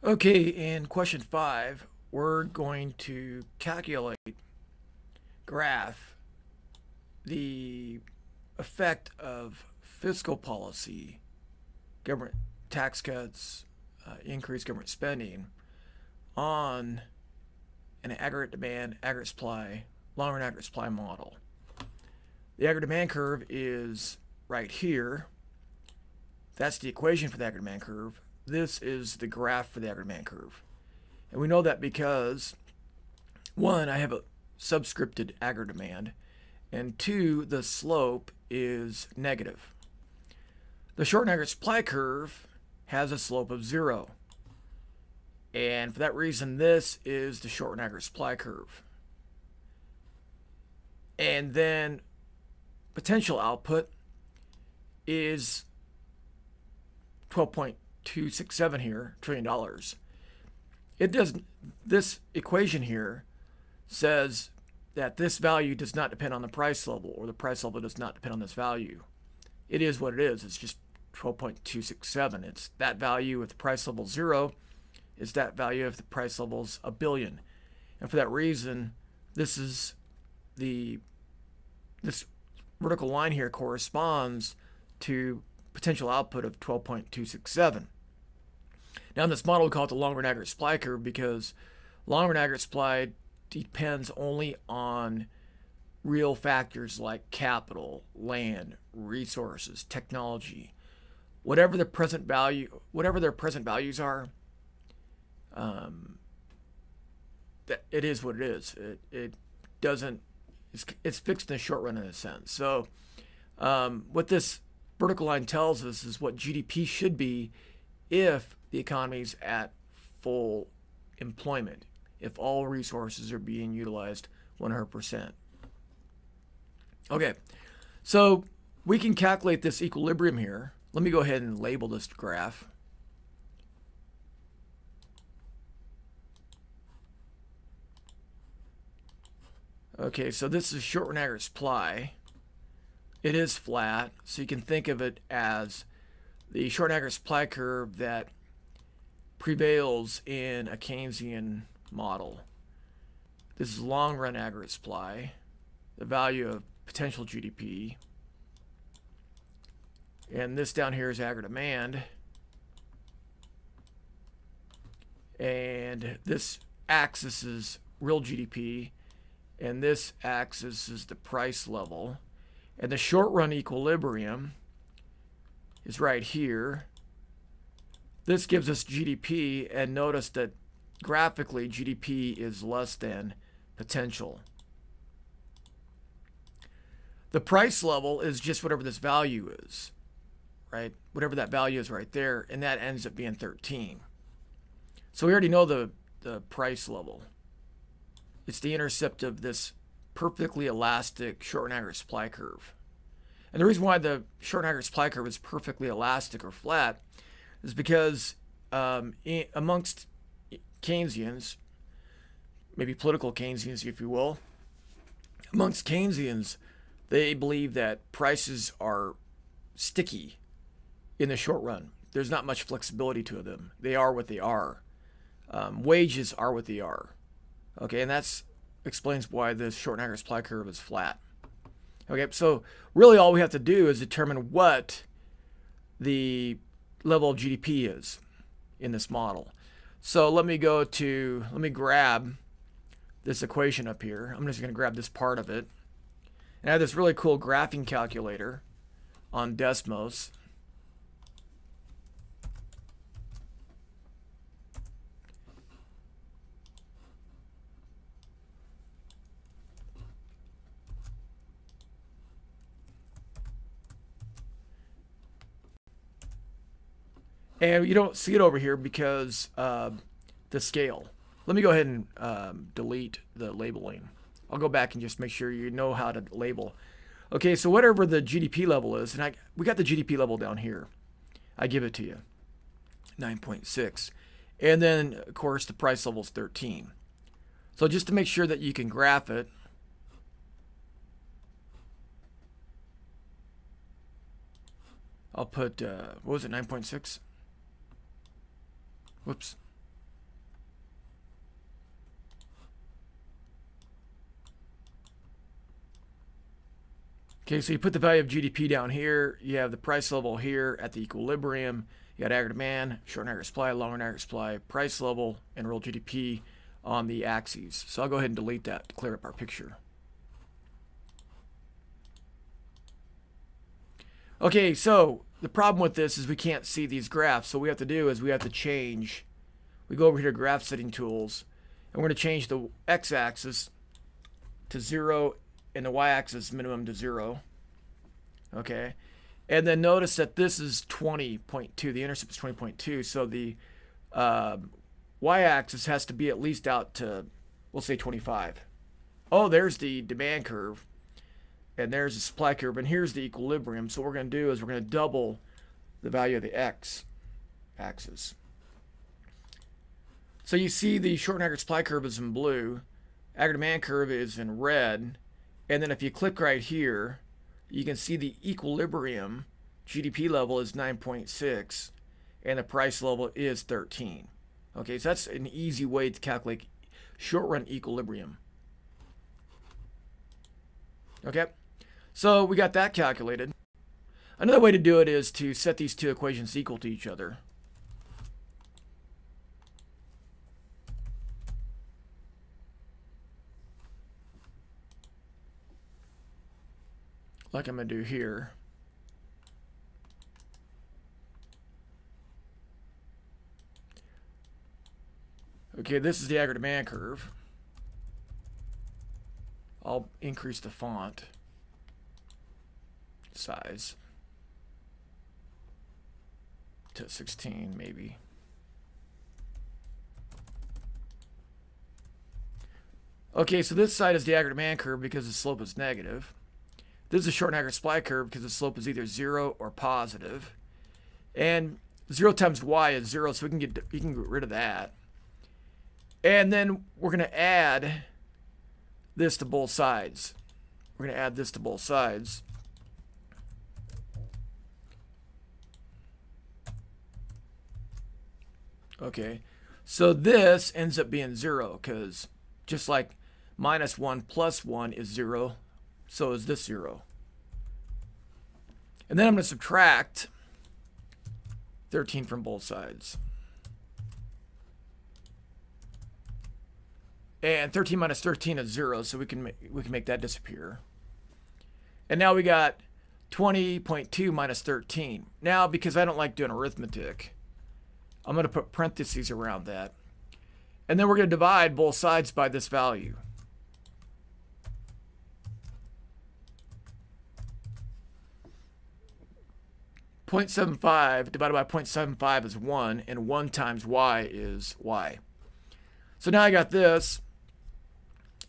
Okay, in question 5, we're going to graph the effect of fiscal policy, government tax cuts, increased government spending on an aggregate demand, aggregate supply, long-run aggregate supply model. The aggregate demand curve is right here. That's the equation for the aggregate demand curve. This is the graph for the aggregate demand curve. And we know that because, one, I have a subscripted aggregate demand, and two, the slope is negative. The short aggregate supply curve has a slope of 0. And for that reason, this is the short aggregate supply curve. And then potential output is 12.267 here, $1 trillion. It does, this equation here says that this value does not depend on the price level, or the price level does not depend on this value. It is what it is. It's just 12.267. It's that value if the price level is 0. It's that value if the price level is $1 billion. And for that reason, this vertical line here corresponds to potential output of 12.267. Now in this model, we call it the long-run aggregate supply curve because long-run aggregate supply depends only on real factors like capital, land, resources, technology, whatever their present values are. It is what it is. It doesn't. It's fixed in the short run in a sense. So what this vertical line tells us is what GDP should be if the economy's at full employment, if all resources are being utilized 100%. Okay, so we can calculate this equilibrium here. Let me go ahead and label this graph. Okay, so this is short run aggregate supply. It is flat, so you can think of it as the short aggregate supply curve that prevails in a Keynesian model. This is long run aggregate supply, the value of potential GDP. And this down here is aggregate demand. And this axis is real GDP. And this axis is the price level. And the short run equilibrium is right here. This gives us GDP, and notice that graphically GDP is less than potential. The price level is just whatever this value is, right? Whatever that value is right there, and that ends up being 13. So we already know the price level. It's the intercept of this perfectly elastic short run aggregate supply curve. And the reason why the short run aggregate supply curve is perfectly elastic or flat is because amongst Keynesians, maybe political Keynesians, if you will, amongst Keynesians, they believe that prices are sticky in the short run. There's not much flexibility to them. They are what they are. Wages are what they are. Okay, and that explains why this short aggregate supply curve is flat. Okay, so really all we have to do is determine what the level of GDP is in this model. So let me grab this equation up here. I'm just going to grab this part of it. And I have this really cool graphing calculator on Desmos. And you don't see it over here because the scale. Let me go ahead and delete the labeling. I'll go back and just make sure you know how to label. Okay, so whatever the GDP level is, and we got the GDP level down here. I give it to you, 9.6. And then, of course, the price level is 13. So just to make sure that you can graph it, I'll put, what was it, 9.6? Whoops. Okay, so you put the value of GDP down here. You have the price level here at the equilibrium. You got aggregate demand, short and aggregate supply, long and aggregate supply, price level, and real GDP on the axes. So I'll go ahead and delete that to clear up our picture. Okay, so the problem with this is we can't see these graphs. So what we have to do is we have to change. We go over here to graph setting tools, and we're going to change the x-axis to 0 and the y-axis minimum to 0. Okay, and then notice that this is 20.2. The intercept is 20.2. So the y-axis has to be at least out to, we'll say 25. Oh, there's the demand curve, and there's the supply curve, and here's the equilibrium. So what we're going to do is we're going to double the value of the x-axis. So you see the short and aggregate supply curve is in blue, aggregate demand curve is in red, and then if you click right here, you can see the equilibrium GDP level is 9.6 and the price level is 13. Okay, so that's an easy way to calculate short run equilibrium. Okay, so we got that calculated. Another way to do it is to set these two equations equal to each other. Like I'm going to do here. Okay, this is the aggregate demand curve. I'll increase the font size to 16 maybe. Okay, so this side is the aggregate demand curve because the slope is negative. This is a short and aggregate supply curve because the slope is either 0 or positive. And 0 times y is 0, so we can get rid of that. And then we're going to add this to both sides. We're going to add this to both sides. Okay, so this ends up being 0 because just like minus 1 plus 1 is 0, so is this 0. And then I'm going to subtract 13 from both sides. And 13 minus 13 is 0, so we can make that disappear. And now we got 20.2 minus 13. Now, because I don't like doing arithmetic, I'm going to put parentheses around that. And then we're going to divide both sides by this value. .75 divided by 0.75 is 1, and 1 times y is y. So now I got this,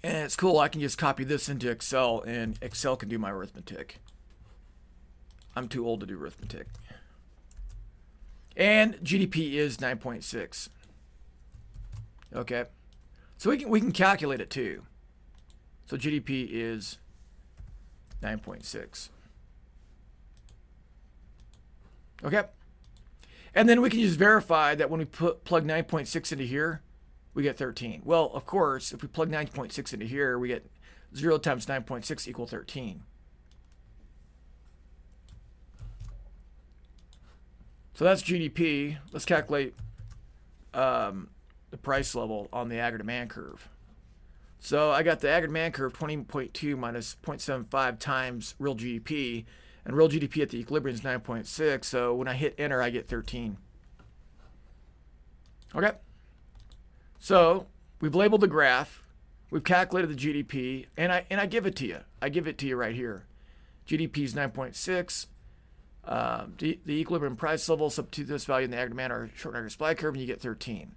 and it's cool. I can just copy this into Excel, and Excel can do my arithmetic. I'm too old to do arithmetic. And GDP is 9.6. Okay, so we can calculate it too. So GDP is 9.6. Okay, and then we can just verify that when we plug 9.6 into here, we get 13. Well, of course, if we plug 9.6 into here, we get 0 times 9.6 equal 13. So that's GDP. Let's calculate the price level on the aggregate demand curve. So I got the aggregate demand curve 20.2 minus 0.75 times real GDP. And real GDP at the equilibrium is 9.6. So when I hit enter, I get 13. Okay. So we've labeled the graph. We've calculated the GDP. And I give it to you. I give it to you right here. GDP is 9.6. The equilibrium price level, substitute this value in the aggregate demand or short and aggregate supply curve, and you get 13.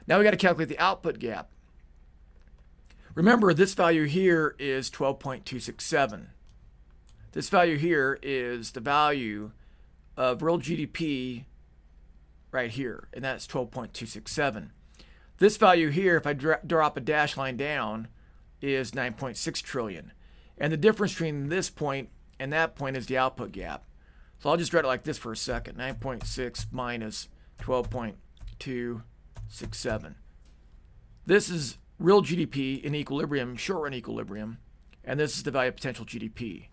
Now we got to calculate the output gap. Remember, this value here is 12.267. This value here is the value of real GDP right here, and that's 12.267. This value here, if I drop a dash line down, is 9.6 trillion. And the difference between this point and that point is the output gap. So I'll just write it like this for a second. 9.6 minus 12.267. This is real GDP in equilibrium, short run equilibrium, and this is the value of potential GDP.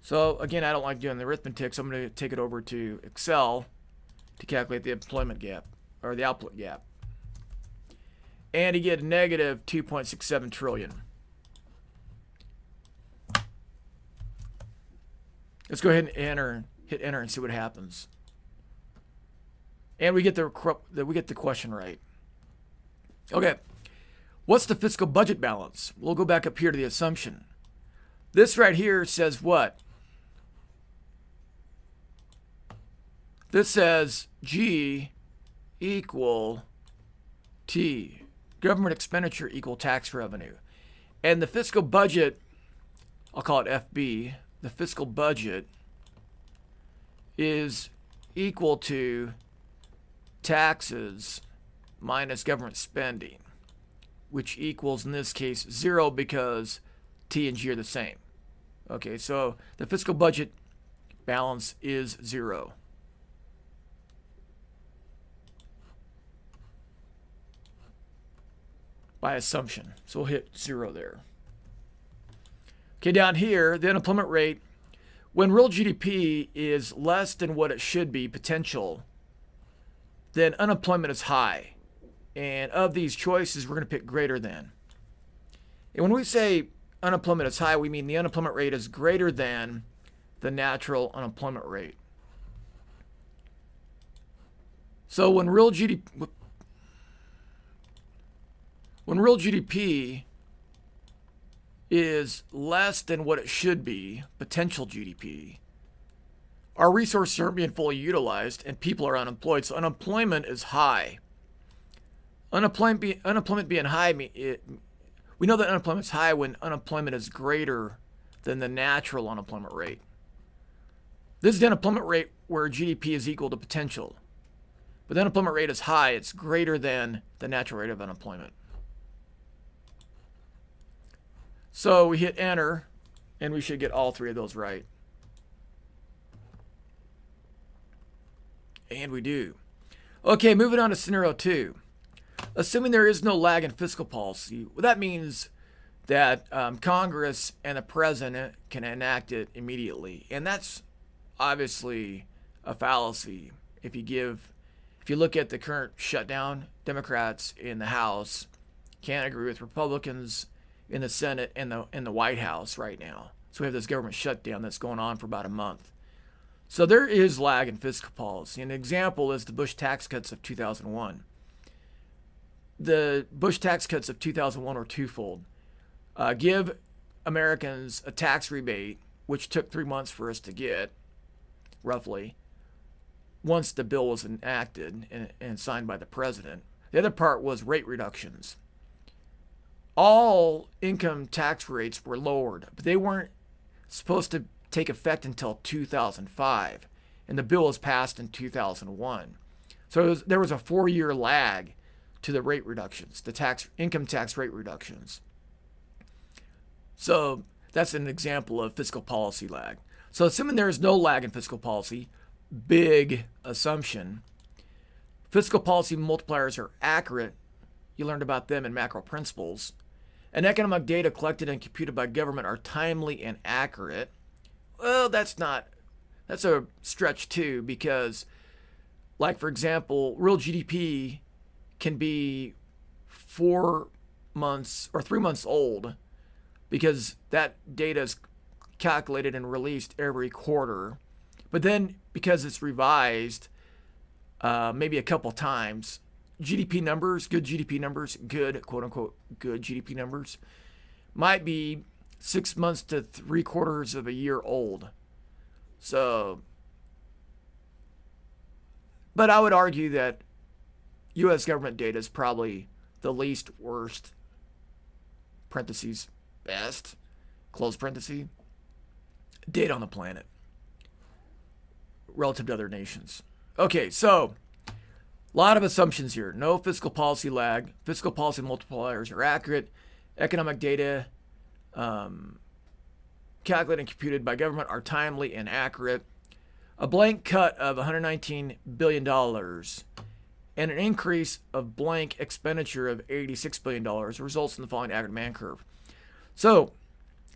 So again, I don't like doing the arithmetic, so I'm going to take it over to Excel to calculate the employment gap, or the output gap. And you get negative 2.67 trillion. Let's go ahead and hit enter and see what happens. And we get the question right. Okay, what's the fiscal budget balance? We'll go back up here to the assumption. This right here says what? This says G equal T. Government expenditure equal tax revenue. And the fiscal budget, I'll call it FB, the fiscal budget is equal to taxes minus government spending, which equals, in this case, 0 because T and G are the same. Okay, so the fiscal budget balance is 0. By assumption. So we'll hit 0 there. Okay, down here, the unemployment rate, when real GDP is less than what it should be, potential, then unemployment is high. And of these choices, we're going to pick greater than. And when we say unemployment is high, we mean the unemployment rate is greater than the natural unemployment rate. So when real GDP is less than what it should be, potential GDP, our resources aren't being fully utilized and people are unemployed. So unemployment is high. Unemployment being high, we know that unemployment is high when unemployment is greater than the natural unemployment rate. This is the unemployment rate where GDP is equal to potential. But the unemployment rate is high. It's greater than the natural rate of unemployment. So we hit enter, and we should get all three of those right. And we do. Okay, moving on to scenario 2. Assuming there is no lag in fiscal policy, well, that means that Congress and the president can enact it immediately. And that's obviously a fallacy. If you look at the current shutdown, Democrats in the House can't agree with Republicans in the Senate and the White House right now. So we have this government shutdown that's going on for about a month. So there is lag in fiscal policy. An example is the Bush tax cuts of 2001. The Bush tax cuts of 2001 were twofold. Give Americans a tax rebate, which took 3 months for us to get, roughly, once the bill was enacted and signed by the president. The other part was rate reductions. All income tax rates were lowered, but they weren't supposed to take effect until 2005, and the bill was passed in 2001. So there was a 4-year lag to the rate reductions, the income tax rate reductions. So that's an example of fiscal policy lag. So assuming there is no lag in fiscal policy, big assumption, fiscal policy multipliers are accurate. You learned about them in macro principles. And economic data collected and computed by government are timely and accurate. Well, that's a stretch too, because, like, for example, real GDP can be 4 months or 3 months old because that data is calculated and released every quarter. But then because it's revised maybe a couple times, GDP numbers, good GDP numbers, good, quote unquote, good GDP numbers, might be 6 months to 3/4 of a year old. So, but I would argue that U.S. government data is probably the least worst, parentheses, best, close parentheses, data on the planet relative to other nations. Okay, so a lot of assumptions here. No fiscal policy lag. Fiscal policy multipliers are accurate. Economic data calculated and computed by government are timely and accurate. A blank cut of $119 billion and an increase of blank expenditure of $86 billion results in the following aggregate demand curve. So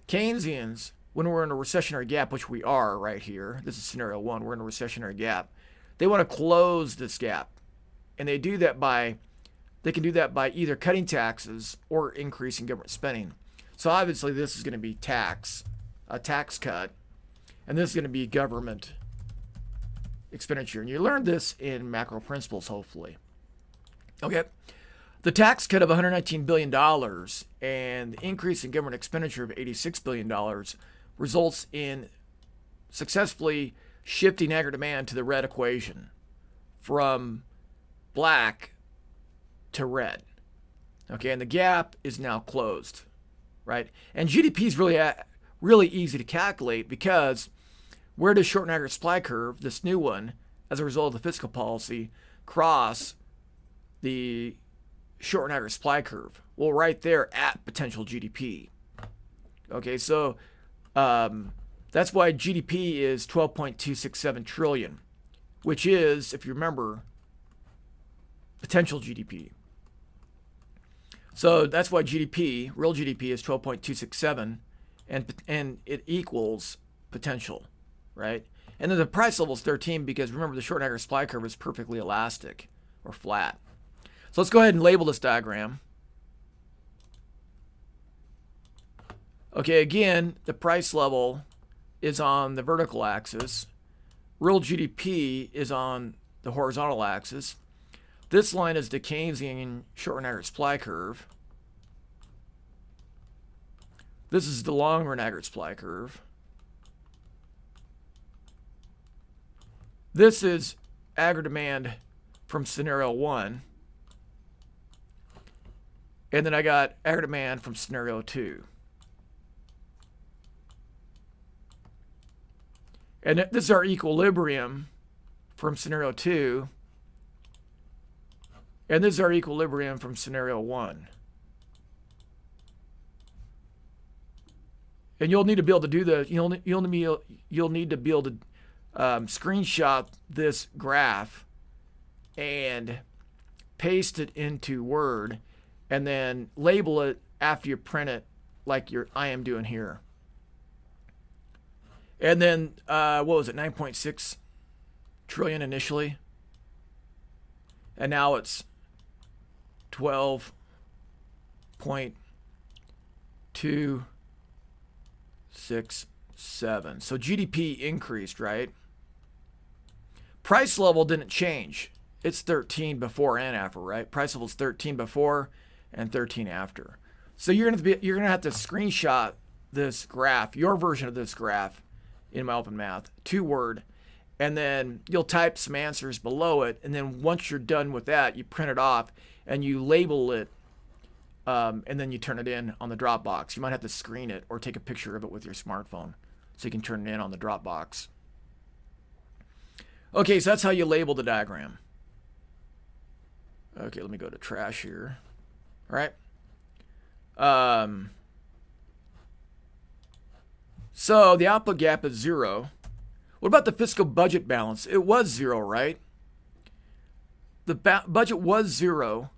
Keynesians when we're in a recessionary gap, which we are right here, this is scenario 1, we're in a recessionary gap, they want to close this gap. And they can do that by either cutting taxes or increasing government spending. So obviously this is going to be a tax cut, and this is going to be government expenditure. And you learned this in macro principles, hopefully. Okay. The tax cut of $119 billion and the increase in government expenditure of $86 billion results in successfully shifting aggregate demand to the red equation from black to red. Okay, and the gap is now closed, right? And GDP is really easy to calculate, because where does short and aggregate supply curve, this new one, as a result of the fiscal policy, cross the short and aggregate supply curve? Well, right there at potential GDP. Okay, so that's why GDP is 12.267 trillion, which is, if you remember, potential GDP. So that's why GDP, real GDP, is 12.267, and it equals potential, right? And then the price level is 13, because remember, the short and aggregate supply curve is perfectly elastic or flat. So let's go ahead and label this diagram. Okay, again, the price level is on the vertical axis. Real GDP is on the horizontal axis. This line is the Keynesian short and aggregate supply curve. This is the long run aggregate supply curve. This is aggregate demand from scenario 1. And then I got aggregate demand from scenario 2. And this is our equilibrium from scenario 2. And this is our equilibrium from scenario 1. And you'll need to be able to do the, you'll need to be able to screenshot this graph and paste it into Word, and then label it after you print it, like I am doing here. And then, what was it, 9.6 trillion initially? And now it's 12.267. So GDP increased, right? Price level didn't change. It's 13 before and after, right? Price level is 13 before and 13 after. So you're gonna have to screenshot this graph, your version of this graph, in my Open Math to Word, and then you'll type some answers below it, and then once you're done with that, you print it off and you label it, and then you turn it in on the Dropbox. You might have to screen it or take a picture of it with your smartphone so you can turn it in on the Dropbox. Okay, so that's how you label the diagram. Okay, let me go to trash here. All right. So the output gap is 0. What about the fiscal budget balance? It was 0, right? The budget was 0,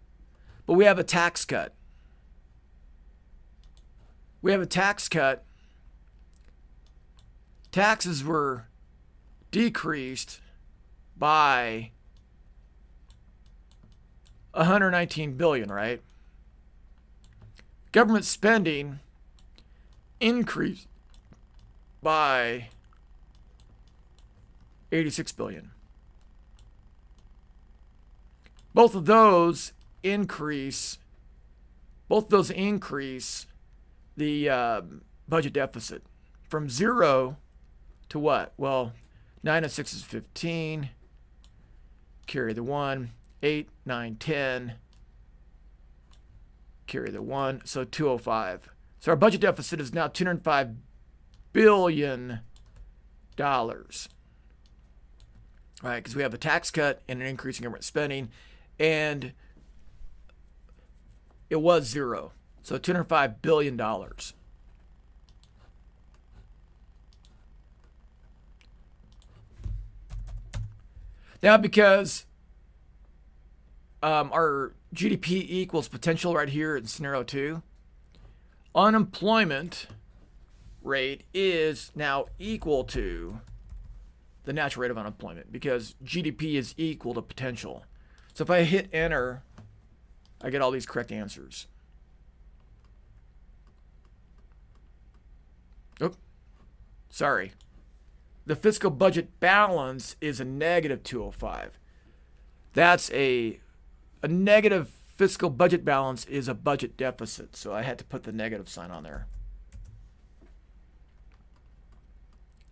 but we have a tax cut. We have a tax cut. Taxes were decreased by 119 billion, right? Government spending increased by 86 billion. Both of those increase the budget deficit from 0 to what? Well, 9 and 6 is 15. Carry the 1. 8, 9, 10. Carry the 1. So 205. So our budget deficit is now $205 billion. Right, because we have a tax cut and an increase in government spending, and it was 0. So $205 billion. Now, because our GDP equals potential right here in scenario 2, unemployment rate is now equal to the natural rate of unemployment because GDP is equal to potential. So if I hit enter, I get all these correct answers. Oops, sorry. The fiscal budget balance is a negative 205. That's a negative fiscal budget balance is a budget deficit. So I had to put the negative sign on there.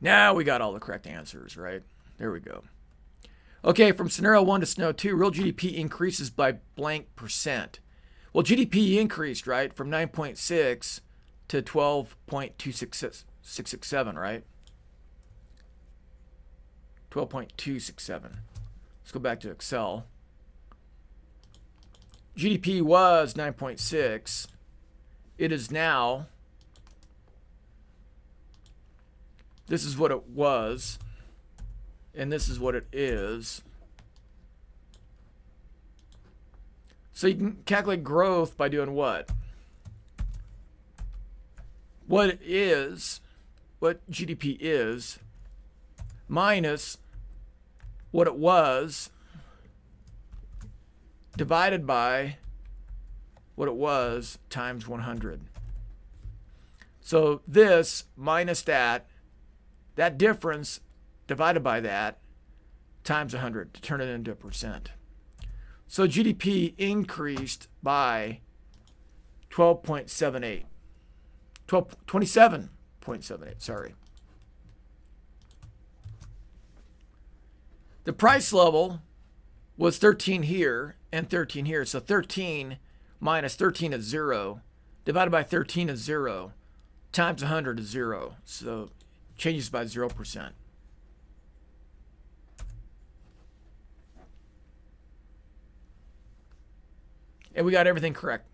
Now we got all the correct answers, right? There we go. Okay, from scenario 1 to scenario 2, real GDP increases by blank percent. Well, GDP increased, right, from 9.6 to 12.2667, right? 12.267. Let's go back to Excel. GDP was 9.6. It is now, this is what it was, and this is what it is. So you can calculate growth by doing what? What it is, what GDP is, minus what it was, divided by what it was, times 100. So this minus that difference divided by that, times 100 to turn it into a percent. So GDP increased by 12.78. 27.78, sorry. The price level was 13 here and 13 here. So 13 minus 13 is 0. Divided by 13 is 0. Times 100 is 0. So changes by 0%. And we got everything correct.